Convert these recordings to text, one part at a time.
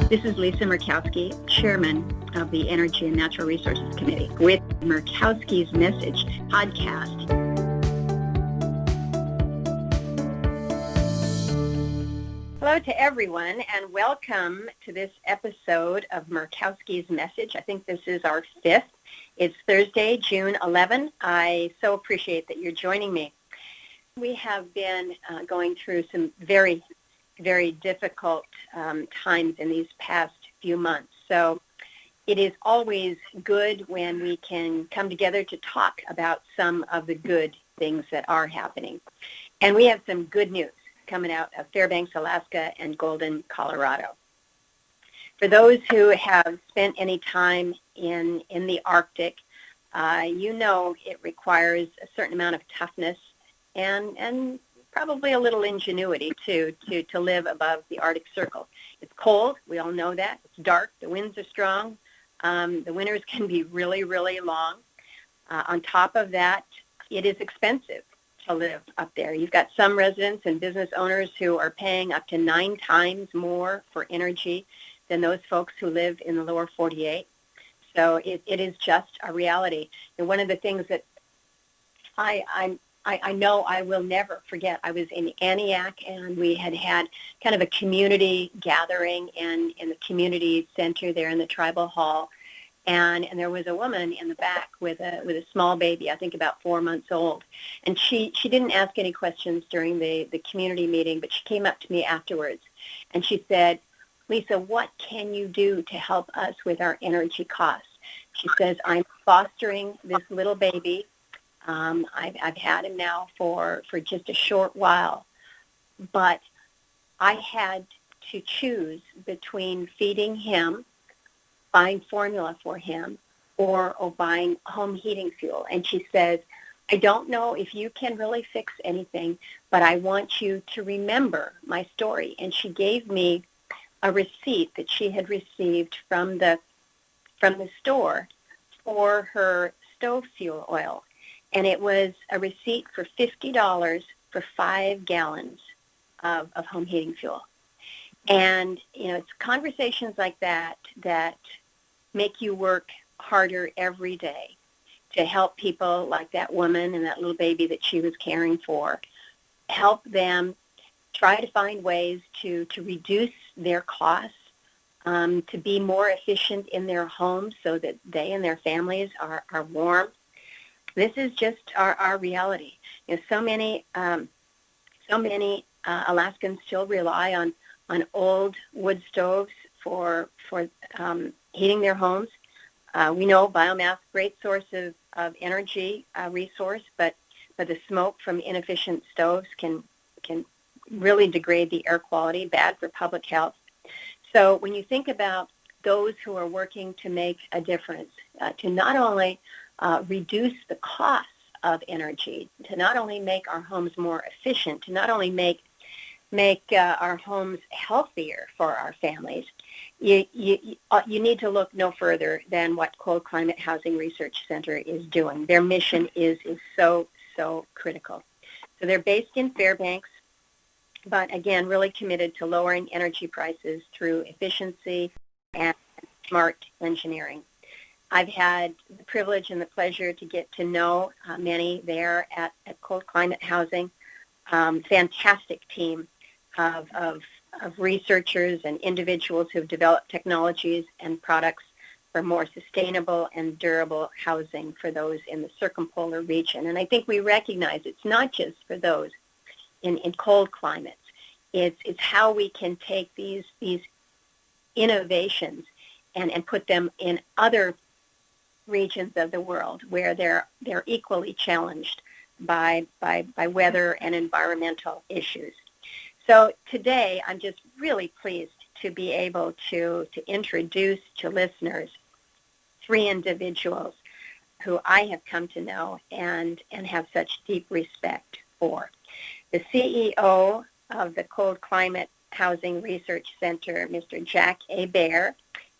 This is Lisa Murkowski, Chairman of the Energy and Natural Resources Committee, with Murkowski's Message podcast. Hello to everyone, and welcome to this episode of Murkowski's Message. I think this is our fifth. It's Thursday, June 11. I so appreciate that you're joining me. We have been going through some very difficult times in these past few months. So it is always good when we can come together to talk about some of the good things that are happening. And we have some good news coming out of Fairbanks, Alaska, and Golden, Colorado. For those who have spent any time in the Arctic, you know it requires a certain amount of toughness and probably a little ingenuity to live above the Arctic Circle. It's cold, we all know that. It's dark, the winds are strong. The winters can be really long. On top of that, it is expensive to live up there. You've got some residents and business owners who are paying up to 9 times more for energy than those folks who live in the lower 48. So it is just a reality. And one of the things that I know I will never forget, I was in Aniak, and we had kind of a community gathering in the community center there in the tribal hall, and there was a woman in the back with a small baby, I think about 4 months old, and she didn't ask any questions during the community meeting, but she came up to me afterwards, and she said, "Lisa, what can you do to help us with our energy costs?" She says, "I'm fostering this little baby. I've had him now for just a short while, but I had to choose between feeding him, buying formula for him, or buying home heating fuel." And she says, "I don't know if you can really fix anything, but I want you to remember my story." And she gave me a receipt that she had received from the store for her stove fuel oil. And it was a receipt for $50 for 5 gallons of home heating fuel. And, you know, it's conversations like that that make you work harder every day to help people like that woman and that little baby that she was caring for, help them try to find ways to reduce their costs, to be more efficient in their homes so that they and their families are warm. This is just our reality. You know, so many Alaskans still rely on old wood stoves for heating their homes. We know biomass, great source of energy resource, but the smoke from inefficient stoves can really degrade the air quality, bad for public health. So when you think about those who are working to make a difference, to not only reduce the costs of energy, to not only make our homes more efficient, to not only make our homes healthier for our families, you need to look no further than what Cold Climate Housing Research Center is doing. Their mission is so critical. So they're based in Fairbanks, but again, really committed to lowering energy prices through efficiency and smart engineering. I've had the privilege and the pleasure to get to know many there at Cold Climate Housing. Fantastic team of researchers and individuals who have developed technologies and products for more sustainable and durable housing for those in the circumpolar region. And I think we recognize it's not just for those in cold climates. It's how we can take these innovations and put them in other regions of the world where they're equally challenged by weather and environmental issues. So today I'm just really pleased to be able to introduce to listeners 3 individuals who I have come to know and have such deep respect for. The CEO of the Cold Climate Housing Research Center, Mr. Jack Hebert,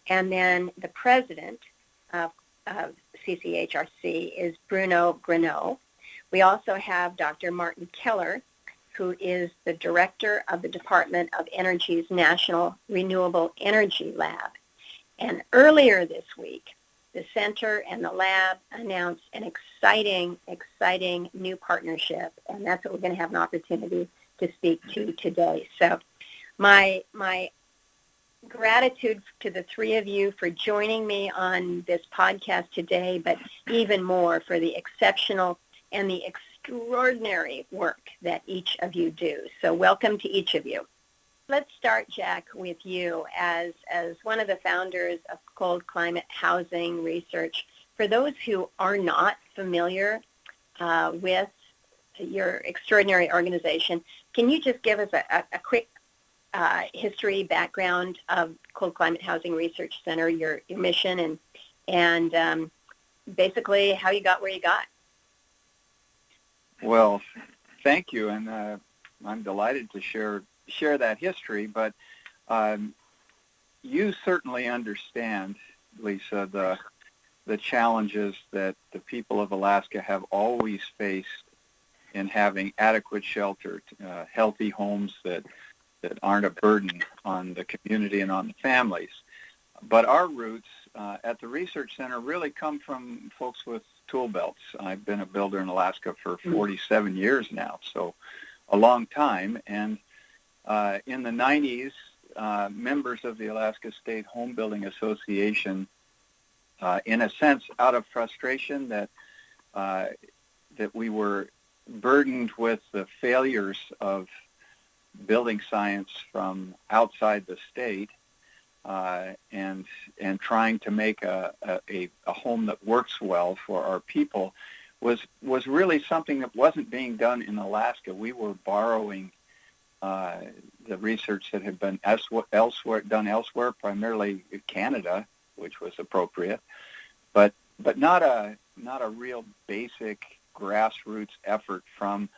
and then the president of CCHRC is Bruno. We also have Dr. Martin Keller, who is the director of the Department of Energy's National Renewable Energy Lab. And earlier this week, the center and the lab announced an exciting new partnership, and that's what we're going to have an opportunity to speak to today. So my gratitude to the three of you for joining me on this podcast today, but even more for the exceptional and the extraordinary work that each of you do. So welcome to each of you. Let's start, Jack, with you as one of the founders of Cold Climate Housing Research. For those who are not familiar with your extraordinary organization, can you just give us a quick history, background of Cold Climate Housing Research Center, your mission, and basically how you got where you got? Well, thank you, and I'm delighted to share that history, but you certainly understand, Lisa, the challenges that the people of Alaska have always faced in having adequate shelter, healthy homes that aren't a burden on the community and on the families. But our roots at the research center really come from folks with tool belts. I've been a builder in Alaska for 47 years now, so a long time. And in the 90s, members of the Alaska State Home Building Association, in a sense, out of frustration that we were burdened with the failures of building science from outside the state, and trying to make a home that works well for our people was really something that wasn't being done in Alaska. We were borrowing the research that had been done elsewhere, primarily Canada, which was appropriate, but not a real basic grassroots effort from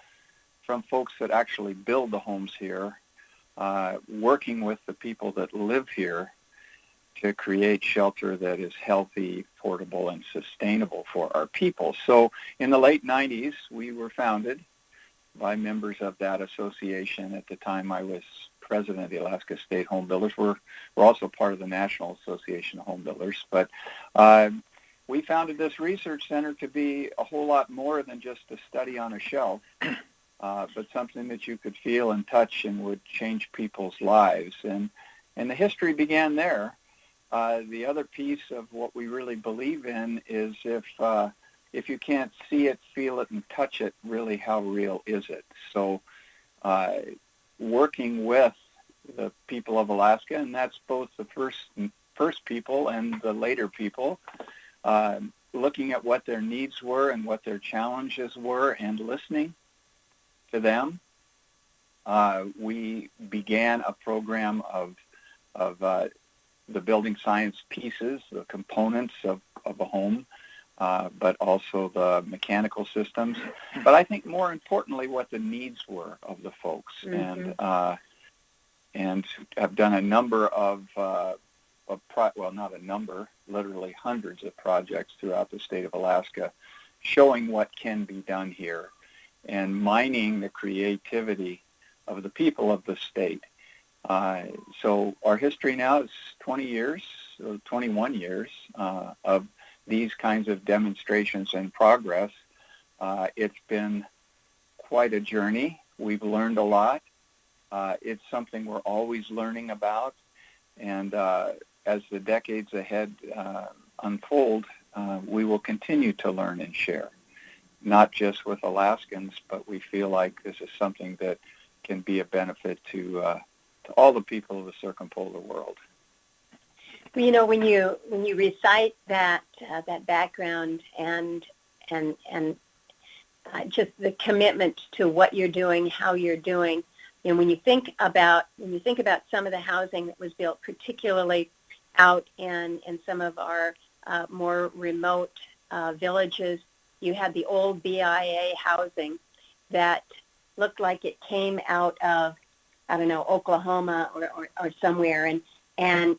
folks that actually build the homes here, working with the people that live here to create shelter that is healthy, portable, and sustainable for our people. So in the late 90s, we were founded by members of that association. At the time, I was president of the Alaska State Home Builders. We're also part of the National Association of Home Builders. But we founded this research center to be a whole lot more than just a study on a shelf, but something that you could feel and touch and would change people's lives. And the history began there. The other piece of what we really believe in is if you can't see it, feel it, and touch it, really how real is it? So working with the people of Alaska, and that's both the first people and the later people, looking at what their needs were and what their challenges were and listening to them, we began a program of the building science pieces, the components of a home, but also the mechanical systems. But I think more importantly, what the needs were of the folks. Mm-hmm. And I've done a number not a number, literally hundreds of projects throughout the state of Alaska, showing what can be done here and mining the creativity of the people of the state. So our history now is 21 years of these kinds of demonstrations and progress. It's been quite a journey. We've learned a lot. It's something we're always learning about. And as the decades ahead unfold, we will continue to learn and share, not just with Alaskans, but we feel like this is something that can be a benefit to all the people of the circumpolar world. You know, when you recite that background and just the commitment to what you're doing, how you're doing, and when you think about some of the housing that was built, particularly out in some of our more remote villages, you had the old BIA housing that looked like it came out of, I don't know, Oklahoma or somewhere, and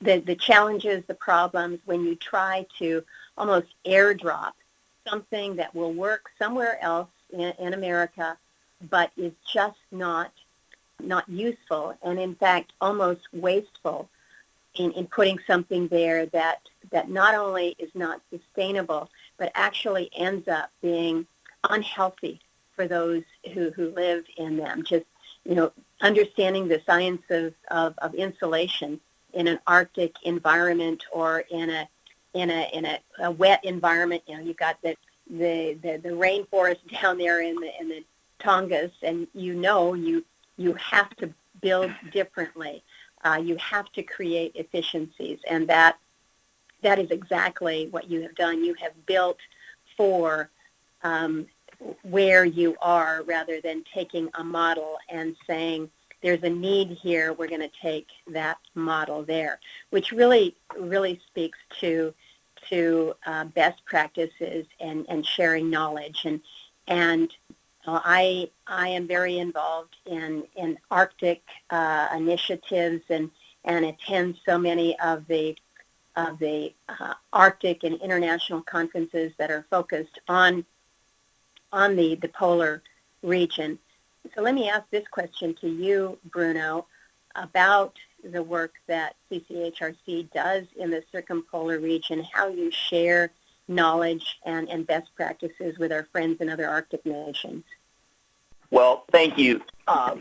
the challenges, the problems when you try to almost airdrop something that will work somewhere else in America but is just not useful, and in fact almost wasteful in putting something there that not only is not sustainable, but actually ends up being unhealthy for those who live in them. Just, understanding the science of insulation in an Arctic environment or in a wet environment. You've got the rainforest down there in the Tongass, and you have to build differently. You have to create efficiencies, and that is exactly what you have done. You have built for where you are, rather than taking a model and saying, there's a need here, we're going to take that model there, which really speaks to best practices and sharing knowledge. And I am very involved in Arctic initiatives and attend so many of the Arctic and international conferences that are focused on the polar region. So let me ask this question to you, Bruno, about the work that CCHRC does in the circumpolar region, how you share knowledge and best practices with our friends in other Arctic nations. Well, thank you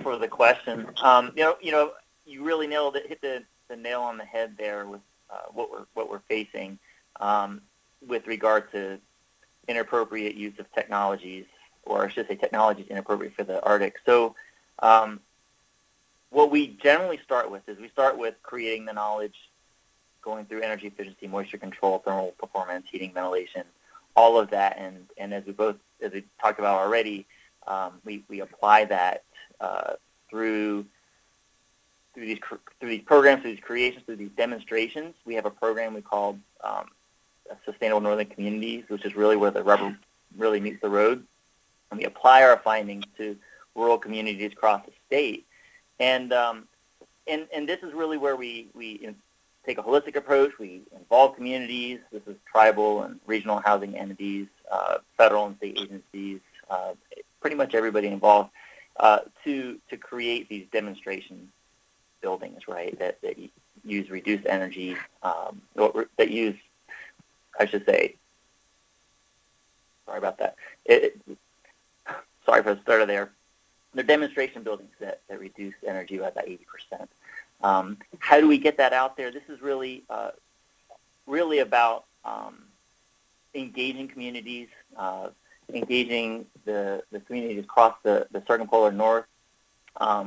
for the question. You really hit the nail on the head there with what we're facing with regard to inappropriate use of technologies, or I should say technologies inappropriate for the Arctic. So what we generally start with is creating the knowledge, going through energy efficiency, moisture control, thermal performance, heating, ventilation, all of that. And as we talked about already, we apply that through these programs, through these creations, through these demonstrations. We have a program we call Sustainable Northern Communities, which is really where the rubber really meets the road. And we apply our findings to rural communities across the state. And this is really where we take a holistic approach. We involve communities. This is tribal and regional housing entities, federal and state agencies, pretty much everybody involved, to create these demonstration buildings, right, that use reduced energy, that use, I should say, sorry about that. Sorry for the stutter there. They're demonstration buildings that reduce energy by about 80%. How do we get that out there? This is really about engaging communities, engaging the communities across the circumpolar north.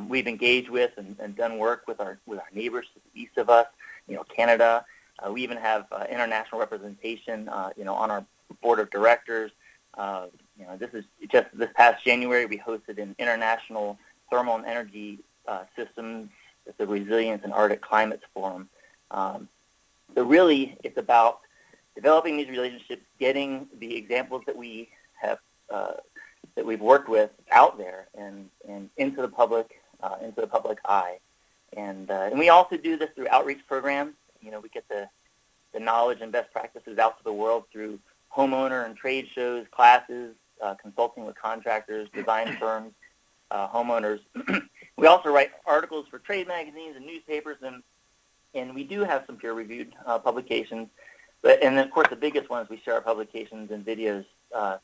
We've engaged with and done work with our neighbors to the east of us, Canada. We even have international representation, on our board of directors. This is just this past January, we hosted an international thermal and energy systems at the Resilience in Arctic Climates Forum. So really, it's about developing these relationships, getting the examples that we have that we've worked with out there and into the public eye. And we also do this through outreach programs. We get the knowledge and best practices out to the world through homeowner and trade shows, classes, consulting with contractors, design firms, homeowners. We also write articles for trade magazines and newspapers, and we do have some peer-reviewed publications. And then, of course, the biggest one is we share our publications and videos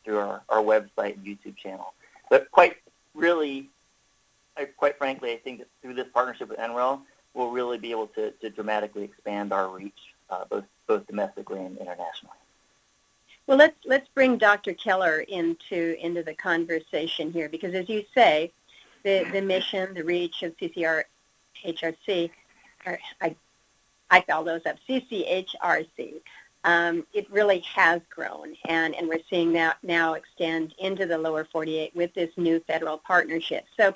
through our website and YouTube channel. But quite frankly, I think that through this partnership with NREL, we'll really be able to dramatically expand our reach, both domestically and internationally. Well, let's bring Dr. Keller into the conversation here, because as you say, the mission, the reach of CCHRC, I foul those up, CCHRC, it really has grown, and we're seeing that now extend into the lower 48 with this new federal partnership. So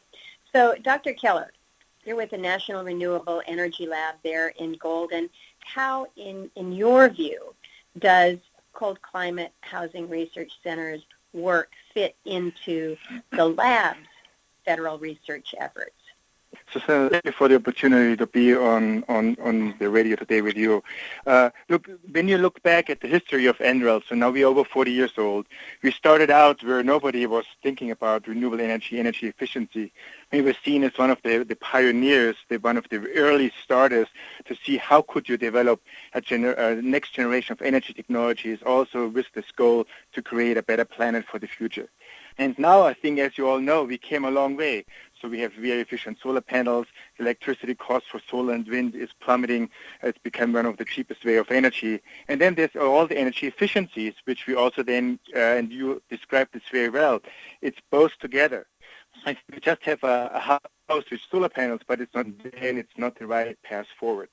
Dr. Keller, you're with the National Renewable Energy Lab there in Golden. How, in your view, does Cold Climate Housing Research Center's work fit into the lab's federal research efforts? So, thank you for the opportunity to be on the radio today with you. Look, when you look back at the history of NREL, so now we're over 40 years old, we started out where nobody was thinking about renewable energy efficiency. We were seen as one of the pioneers, one of the early starters to see how could you develop a next generation of energy technologies, also with this goal to create a better planet for the future. And now I think, as you all know, we came a long way. So we have very efficient solar panels. Electricity costs for solar and wind is plummeting. It's become one of the cheapest way of energy. And then there's all the energy efficiencies, which we also then, and you described this very well, it's both together. Like we just have a house with solar panels, but it's not the right path forward.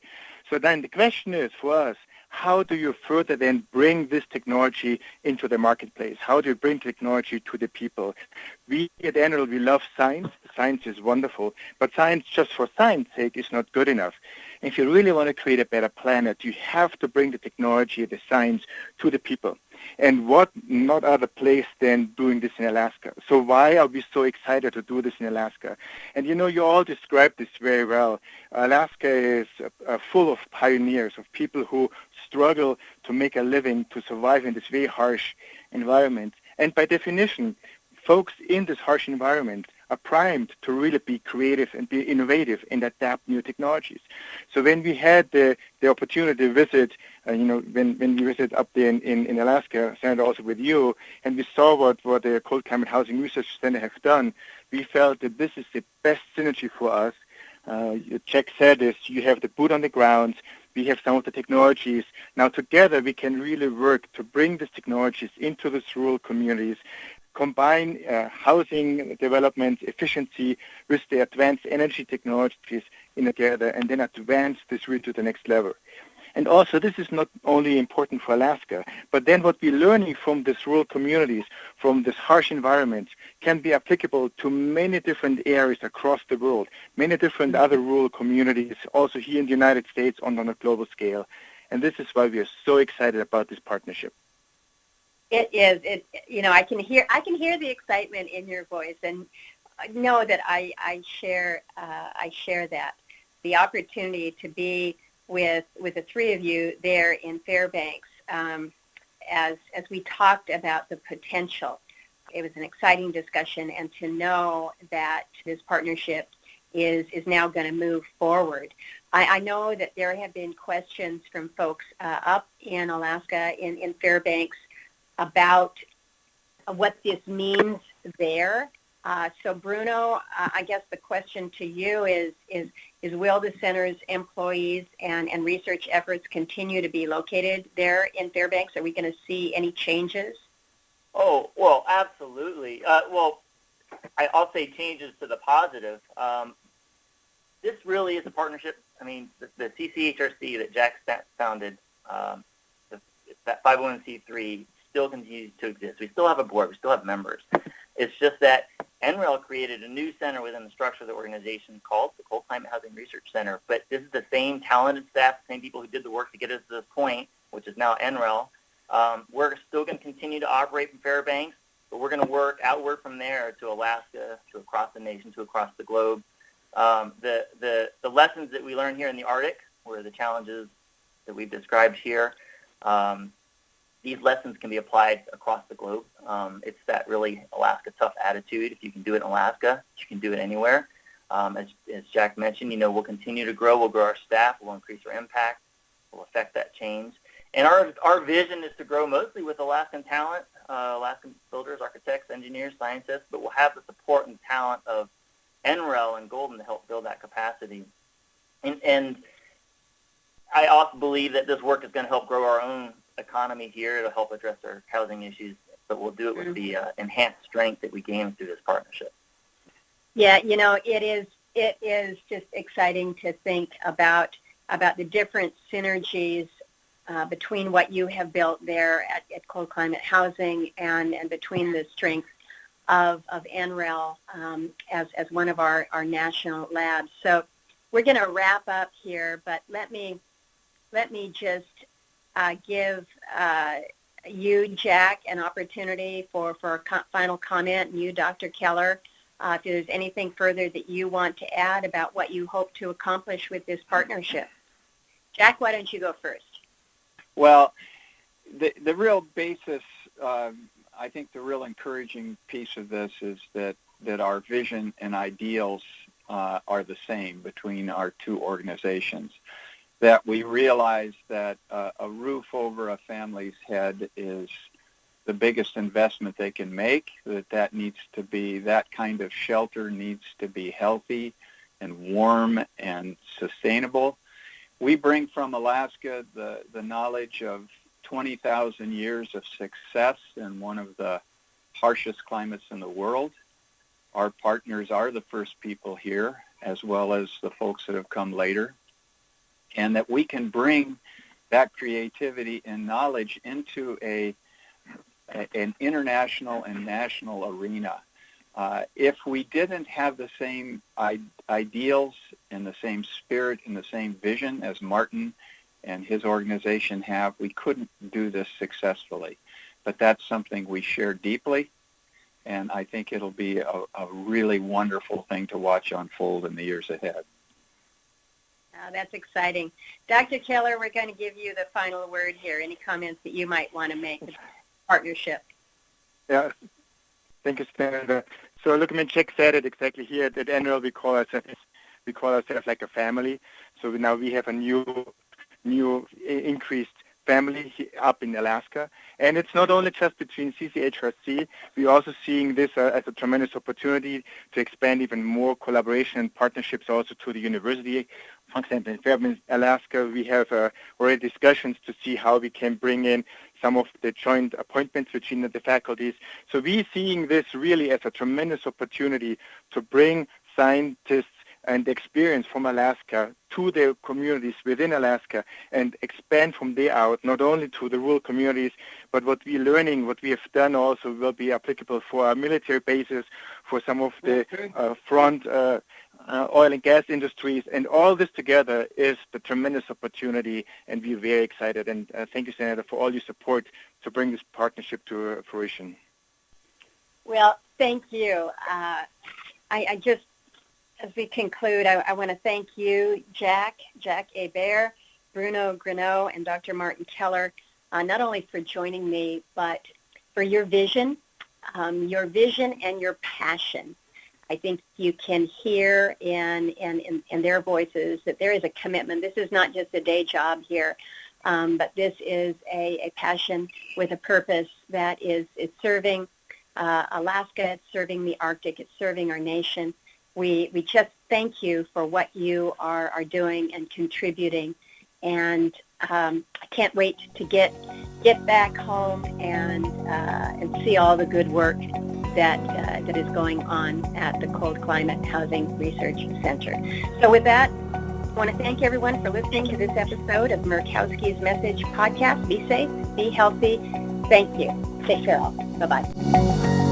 So then the question is for us, how do you further then bring this technology into the marketplace? How do you bring technology to the people? We at NREL, we love science. Science is wonderful, but science just for science sake is not good enough. If you really want to create a better planet, you have to bring the technology, the science to the people. And what not other place than doing this in Alaska? So why are we so excited to do this in Alaska? And you all described this very well. Alaska is full of pioneers, of people who struggle to make a living, to survive in this very harsh environment. And by definition, folks in this harsh environment are primed to really be creative and be innovative and adapt new technologies. So when we had the opportunity to visit, when we visited up there in Alaska, Senator, also with you, and we saw what the Cold Climate Housing Research Center have done, we felt that this is the best synergy for us. Jack said this, you have the boot on the ground, we have some of the technologies. Now together we can really work to bring these technologies into these rural communities, combine housing development efficiency with the advanced energy technologies in together, and then advance this really to the next level. And also, this is not only important for Alaska, but then what we're learning from these rural communities, from this harsh environment, can be applicable to many different areas across the world, many different other rural communities, also here in the United States on a global scale. And this is why we are so excited about this partnership. It is. I can hear the excitement in your voice, and I know that I share that. The opportunity to be with the three of you there in Fairbanks, as we talked about the potential. It was an exciting discussion, and to know that this partnership is now going to move forward. I know that there have been questions from folks up in Alaska, in Fairbanks, about what this means there. So Bruno, I guess the question to you is will the center's employees and research efforts continue to be located there in Fairbanks? Are we going to see any changes? Oh, well, absolutely. I'll say changes to the positive. This really is a partnership. I mean, the CCHRC that Jack founded, that 501c3, still continues to exist. We still have a board. We still have members. It's just that NREL created a new center within the structure of the organization called the Cold Climate Housing Research Center. But this is the same talented staff, the same people who did the work to get us to this point, which is now NREL. We're still going to continue to operate from Fairbanks, but we're going to work outward from there to Alaska, to across the nation, to across the globe. The lessons that we learn here in the Arctic, where the challenges that we've described here, these lessons can be applied across the globe. It's that really Alaska tough attitude. If you can do it in Alaska, you can do it anywhere. As Jack mentioned, we'll continue to grow. We'll grow our staff. We'll increase our impact. We'll affect that change. And our vision is to grow mostly with Alaskan talent, Alaskan builders, architects, engineers, scientists, but we'll have the support and talent of NREL and Golden to help build that capacity. And I also believe that this work is going to help grow our own economy here. It'll help address our housing issues, but we'll do it with the enhanced strength that we gain through this partnership. Yeah, it is just exciting to think about the different synergies between what you have built there at Cold Climate Housing and between the strength of NREL as one of our national labs. So we're going to wrap up here, but let me just give you, Jack, an opportunity for a final comment, and you, Dr. Keller, if there's anything further that you want to add about what you hope to accomplish with this partnership. Jack, why don't you go first? Well, the real basis, I think the real encouraging piece of this is that our vision and ideals are the same between our two organizations, that we realize that a roof over a family's head is the biggest investment they can make, that needs to be, that kind of shelter needs to be healthy and warm and sustainable. We bring from Alaska the knowledge of 20,000 years of success in one of the harshest climates in the world. Our partners are the first people here, as well as the folks that have come later, and that we can bring that creativity and knowledge into an international and national arena. If we didn't have the same ideals and the same spirit and the same vision as Martin and his organization have, we couldn't do this successfully. But that's something we share deeply, and I think it'll be a really wonderful thing to watch unfold in the years ahead. That's exciting. Dr. Keller, we're going to give you the final word here. Any comments that you might want to make about the partnership? Yeah, thank you, Senator. So look, Jack said it exactly here. At NREL, we call ourselves like a family. So now we have a new increased family up in Alaska. And it's not only just between CCHRC, we're also seeing this as a tremendous opportunity to expand even more collaboration and partnerships also to the university. For example, in Fairbanks, Alaska, we have already discussions to see how we can bring in some of the joint appointments between the faculties. So we're seeing this really as a tremendous opportunity to bring scientists and experience from Alaska to the communities within Alaska and expand from there out, not only to the rural communities, but what we're learning, what we have done also will be applicable for our military bases, for some of the front oil and gas industries, and all this together is the tremendous opportunity, and we're very excited. And thank you, Senator, for all your support to bring this partnership to fruition. Well, thank you. I just, as we conclude, I want to thank you, Jack Hebert, Bruno, Grunau, and Dr. Martin Keller, not only for joining me, but for your vision and your passion. I think you can hear in their voices that there is a commitment. This is not just a day job here, but this is a passion with a purpose that is serving Alaska, it's serving the Arctic, it's serving our nation. We just thank you for what you are doing and contributing, and I can't wait to get back home and see all the good work that is going on at the Cold Climate Housing Research Center. So with that, I want to thank everyone for listening to this episode of Murkowski's Message podcast. Be safe, be healthy. Thank you. Take care all. Bye-bye.